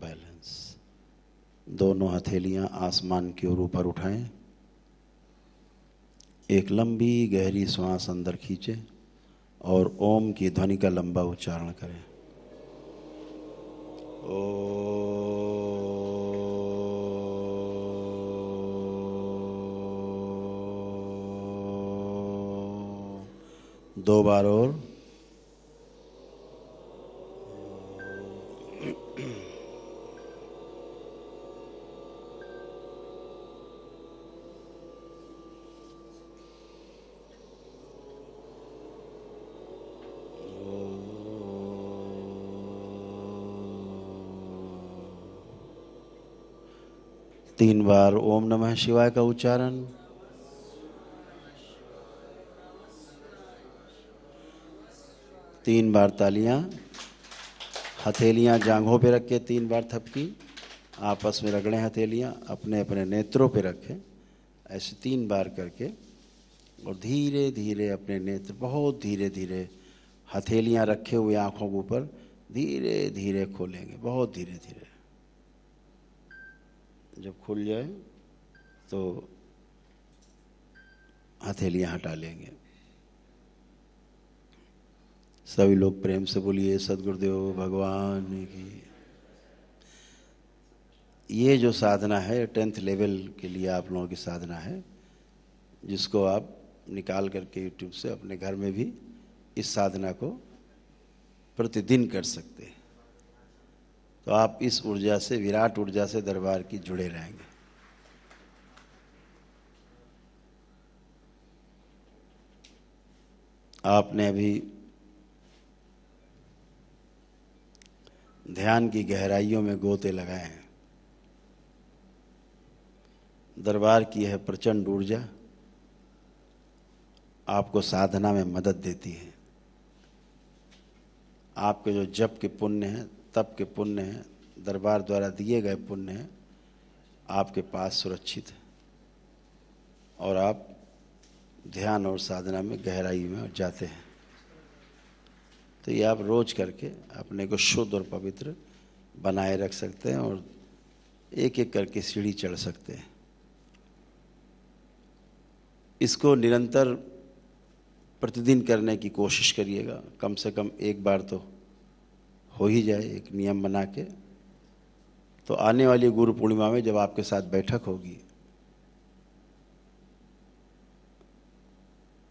बैलेंस। दोनों हथेलियां आसमान की ओर ऊपर उठाएं। एक लंबी गहरी श्वास अंदर खींचें और ओम की ध्वनि का लंबा उच्चारण करें। ओ। दो बार और। तीन बार ओम नमः शिवाय का उच्चारण। तीन बार तालियां। हथेलियां जांघों पे रख के तीन बार थपकी। आपस में रगड़ें हथेलियां। अपने अपने नेत्रों पे रखें। ऐसे तीन बार करके और धीरे धीरे अपने नेत्र बहुत धीरे धीरे हथेलियां रखे हुए आंखों के ऊपर धीरे धीरे खोलेंगे। बहुत धीरे धीरे। जब खुल जाए तो हथेलियां हटा लेंगे। सभी लोग प्रेम से बोलिए सद्गुरुदेव भगवान की। ये जो साधना है 10th लेवल के लिए आप लोगों की साधना है, जिसको आप निकाल करके यूट्यूब से अपने घर में भी इस साधना को प्रतिदिन कर सकते हैं। तो आप इस ऊर्जा से, विराट ऊर्जा से दरबार की जुड़े रहेंगे। आपने अभी ध्यान की गहराइयों में गोते लगाए हैं। दरबार की यह प्रचंड ऊर्जा आपको साधना में मदद देती है। आपके जो जप के पुण्य हैं, तप के पुण्य हैं, दरबार द्वारा दिए गए पुण्य हैं, आपके पास सुरक्षित है और आप ध्यान और साधना में गहराई में जाते हैं। तो ये आप रोज करके अपने को शुद्ध और पवित्र बनाए रख सकते हैं और एक एक करके सीढ़ी चढ़ सकते हैं। इसको निरंतर प्रतिदिन करने की कोशिश करिएगा। कम से कम एक बार तो हो ही जाए, एक नियम बना के। तो आने वाली गुरु पूर्णिमा में जब आपके साथ बैठक होगी,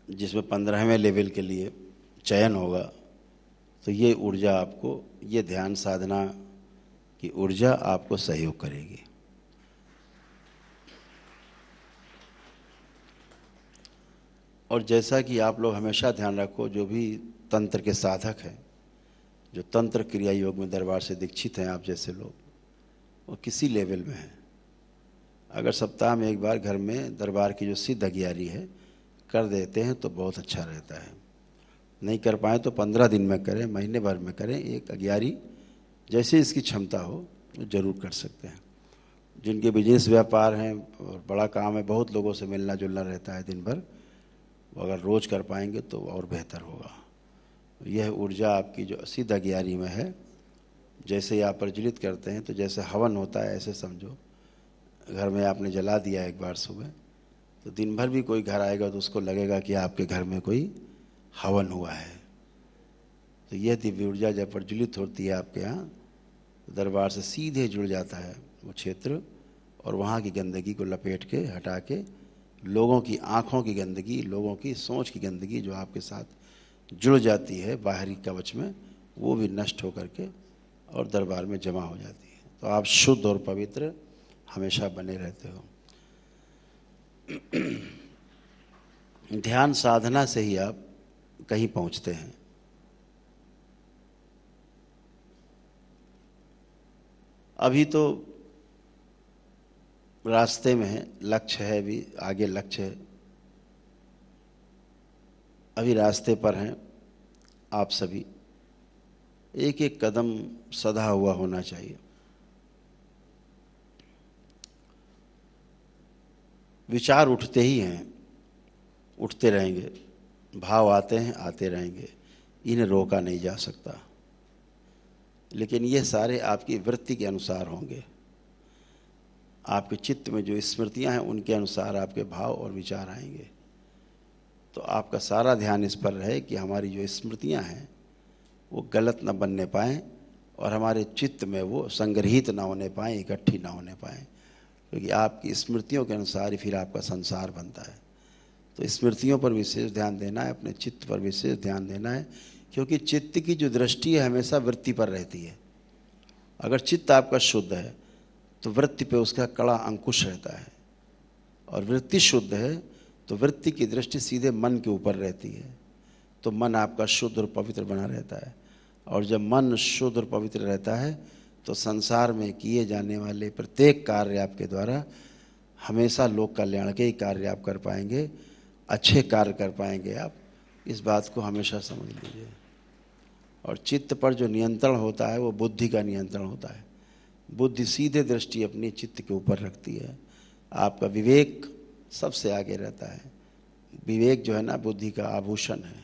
जिसमें 15वें लेवल के लिए चयन होगा, तो ये ऊर्जा आपको, ये ध्यान साधना की ऊर्जा आपको सहयोग करेगी। और जैसा कि आप लोग हमेशा ध्यान रखो, जो भी तंत्र के साधक हैं, जो तंत्र क्रिया योग में दरबार से दीक्षित हैं, आप जैसे लोग, वो किसी लेवल में हैं, अगर सप्ताह में एक बार घर में दरबार की जो सिद्ध अगियारी है कर देते हैं तो बहुत अच्छा रहता है। नहीं कर पाए तो 15 दिन में करें, महीने भर में करें, एक अग्यारी जैसे इसकी क्षमता हो वो जरूर कर सकते हैं। जिनके बिजनेस व्यापार हैं और बड़ा काम है, बहुत लोगों से मिलना जुलना रहता है दिन भर, वो अगर रोज़ कर पाएंगे तो और बेहतर होगा। यह ऊर्जा आपकी जो सिद्ध अग्यारी में है, जैसे ही आप प्रज्वलित करते हैं तो जैसे हवन होता है ऐसे समझो। घर में आपने जला दिया एक बार सुबह, तो दिन भर भी कोई घर आएगा तो उसको लगेगा कि आपके घर में कोई हवन हुआ है। तो यह दिव्य ऊर्जा जब प्रज्वलित होती है आपके यहाँ, तो दरबार से सीधे जुड़ जाता है वो क्षेत्र, और वहाँ की गंदगी को लपेट के हटा के लोगों की आँखों की गंदगी, लोगों की सोच की गंदगी जो आपके साथ जुड़ जाती है बाहरी कवच में, वो भी नष्ट होकर के और दरबार में जमा हो जाती है। तो आप शुद्ध और पवित्र हमेशा बने रहते हो। ध्यान साधना से ही आप कहीं पहुंचते हैं। अभी तो रास्ते में है, लक्ष्य है, भी आगे लक्ष्य है, अभी रास्ते पर हैं आप सभी। एक एक कदम सधा हुआ होना चाहिए। विचार उठते ही हैं, उठते रहेंगे, भाव आते हैं, आते रहेंगे, इन्हें रोका नहीं जा सकता। लेकिन ये सारे आपकी वृत्ति के अनुसार होंगे। आपके चित्त में जो स्मृतियां हैं उनके अनुसार आपके भाव और विचार आएंगे। तो आपका सारा ध्यान इस पर रहे कि हमारी जो स्मृतियां हैं वो गलत न बनने पाएँ और हमारे चित्त में वो संग्रहित ना होने पाएँ, इकट्ठी ना होने पाएँ, क्योंकि आपकी स्मृतियों के अनुसार ही फिर आपका संसार बनता है। तो स्मृतियों पर विशेष ध्यान देना है, अपने चित्त पर विशेष ध्यान देना है, क्योंकि चित्त की जो दृष्टि है हमेशा वृत्ति पर रहती है। अगर चित्त आपका शुद्ध है तो वृत्ति पे उसका कड़ा अंकुश रहता है, और वृत्ति शुद्ध है तो वृत्ति की दृष्टि सीधे मन के ऊपर रहती है। तो मन आपका शुद्ध और पवित्र बना रहता है, और जब मन शुद्ध और पवित्र रहता है तो संसार में किए जाने वाले प्रत्येक कार्य आपके द्वारा हमेशा लोक कल्याण के ही कार्य आप कर पाएंगे, अच्छे कार्य कर पाएंगे आप। इस बात को हमेशा समझ लीजिए। और चित्त पर जो नियंत्रण होता है वो बुद्धि का नियंत्रण होता है। बुद्धि सीधे दृष्टि अपनी चित्त के ऊपर रखती है। आपका विवेक सबसे आगे रहता है। विवेक जो है ना, बुद्धि का आभूषण है।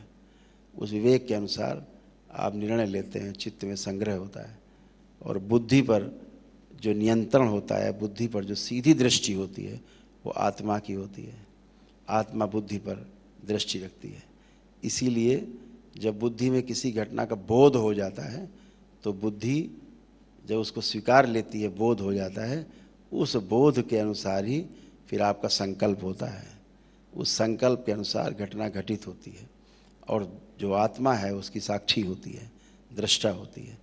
उस विवेक के अनुसार आप निर्णय लेते हैं, चित्त में संग्रह होता है। और बुद्धि पर जो नियंत्रण होता है, बुद्धि पर जो सीधी दृष्टि होती है, वो आत्मा की होती है। आत्मा बुद्धि पर दृष्टि रखती है। इसीलिए जब बुद्धि में किसी घटना का बोध हो जाता है तो बुद्धि जब उसको स्वीकार लेती है, बोध हो जाता है, उस बोध के अनुसार ही फिर आपका संकल्प होता है। उस संकल्प के अनुसार घटना घटित होती है, और जो आत्मा है उसकी साक्षी होती है, दृष्टा होती है।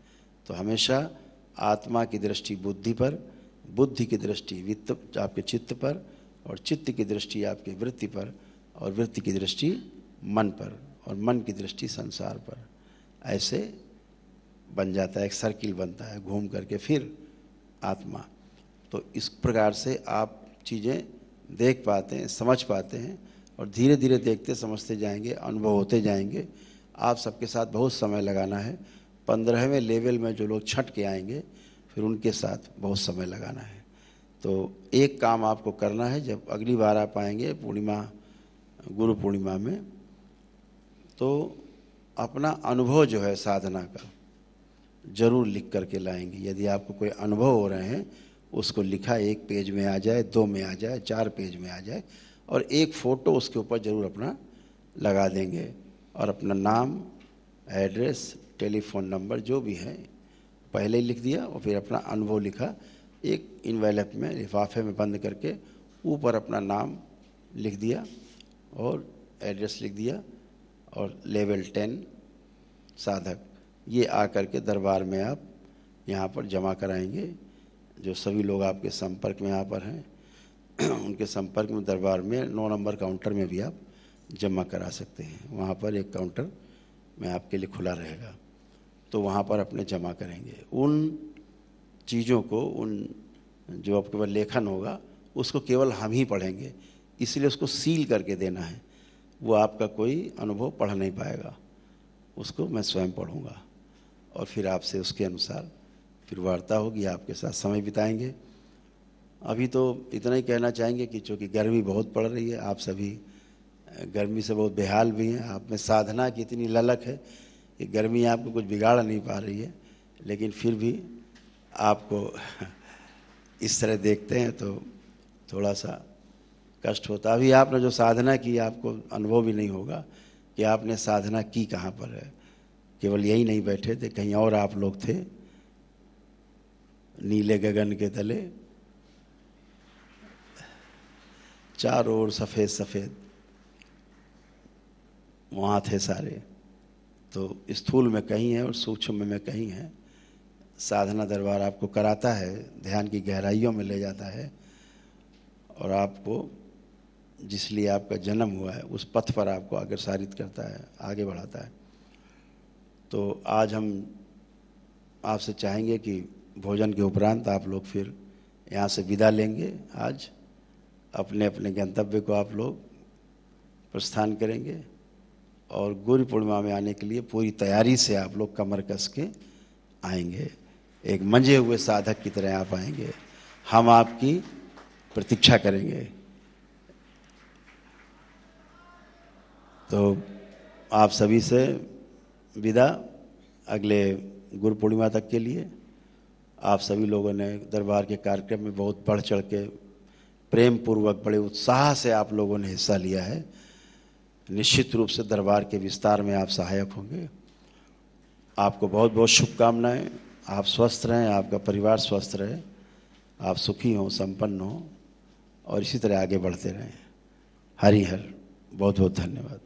तो हमेशा आत्मा की दृष्टि बुद्धि पर, बुद्धि की दृष्टि वित्त आपके चित्त पर, और चित्त की दृष्टि आपकी वृत्ति पर, और वृत्ति की दृष्टि मन पर, और मन की दृष्टि संसार पर। ऐसे बन जाता है, एक सर्किल बनता है, घूम करके फिर आत्मा। तो इस प्रकार से आप चीज़ें देख पाते हैं, समझ पाते हैं, और धीरे धीरे देखते समझते जाएंगे, अनुभव होते जाएंगे। आप सबके साथ बहुत समय लगाना है। 15वें लेवल में जो लोग छट के आएंगे फिर उनके साथ बहुत समय लगाना है। तो एक काम आपको करना है, जब अगली बार आप आएंगे पूर्णिमा, गुरु पूर्णिमा में, तो अपना अनुभव जो है साधना का जरूर लिख करके लाएंगे। यदि आपको कोई अनुभव हो रहे हैं उसको लिखा, 1 पेज में आ जाए, 2 में आ जाए, 4 पेज में आ जाए, और एक फ़ोटो उसके ऊपर ज़रूर अपना लगा देंगे, और अपना नाम, एड्रेस, टेलीफोन नंबर जो भी है पहले ही लिख दिया, और फिर अपना अनुभव लिखा, एक इन्वेलप में, लिफाफे में बंद करके ऊपर अपना नाम लिख दिया और एड्रेस लिख दिया, और लेवल 10 साधक, ये आकर के दरबार में आप यहाँ पर जमा कराएंगे। जो सभी लोग आपके संपर्क में यहाँ पर हैं उनके संपर्क में दरबार में 9 नंबर काउंटर में भी आप जमा करा सकते हैं। वहाँ पर एक काउंटर में आपके लिए खुला रहेगा, तो वहाँ पर अपने जमा करेंगे। उन चीज़ों को, उन जो आपके पास लेखन होगा उसको केवल हम ही पढ़ेंगे, इसलिए उसको सील करके देना है। वो आपका कोई अनुभव पढ़ नहीं पाएगा। उसको मैं स्वयं पढ़ूँगा और फिर आपसे उसके अनुसार फिर वार्ता होगी, आपके साथ समय बिताएंगे। अभी तो इतना ही कहना चाहेंगे कि चूँकि गर्मी बहुत पड़ रही है, आप सभी गर्मी से बहुत बेहाल भी हैं। आप में साधना की इतनी ललक है कि गर्मी आपको कुछ बिगाड़ नहीं पा रही है, लेकिन फिर भी आपको इस तरह देखते हैं तो थोड़ा सा कष्ट होता। अभी आपने जो साधना की आपको अनुभव भी नहीं होगा कि आपने साधना की कहाँ पर है। केवल यही नहीं बैठे थे, कहीं और आप लोग थे, नीले गगन के तले, चारों ओर सफ़ेद सफ़ेद वहाँ थे सारे। तो स्थूल में कहीं है और सूक्ष्म में कहीं है। साधना दरबार आपको कराता है, ध्यान की गहराइयों में ले जाता है और आपको जिस लिए आपका जन्म हुआ है उस पथ पर आपको अग्रसारित करता है, आगे बढ़ाता है। तो आज हम आपसे चाहेंगे कि भोजन के उपरांत आप लोग फिर यहाँ से विदा लेंगे। आज अपने अपने गंतव्य को आप लोग प्रस्थान करेंगे और गुरु पूर्णिमा में आने के लिए पूरी तैयारी से आप लोग कमर कस के आएंगे। एक मंजे हुए साधक की तरह आप आएंगे, हम आपकी प्रतीक्षा करेंगे। तो आप सभी से विदा अगले गुरु पूर्णिमा तक के लिए। आप सभी लोगों ने दरबार के कार्यक्रम में बहुत बढ़ चढ़ के प्रेम पूर्वक बड़े उत्साह से आप लोगों ने हिस्सा लिया है। निश्चित रूप से दरबार के विस्तार में आप सहायक होंगे। आपको बहुत बहुत शुभकामनाएं। आप स्वस्थ रहें, आपका परिवार स्वस्थ रहे, आप सुखी हों, संपन्न हों और इसी तरह आगे बढ़ते रहें। हरि हर। बहुत बहुत धन्यवाद।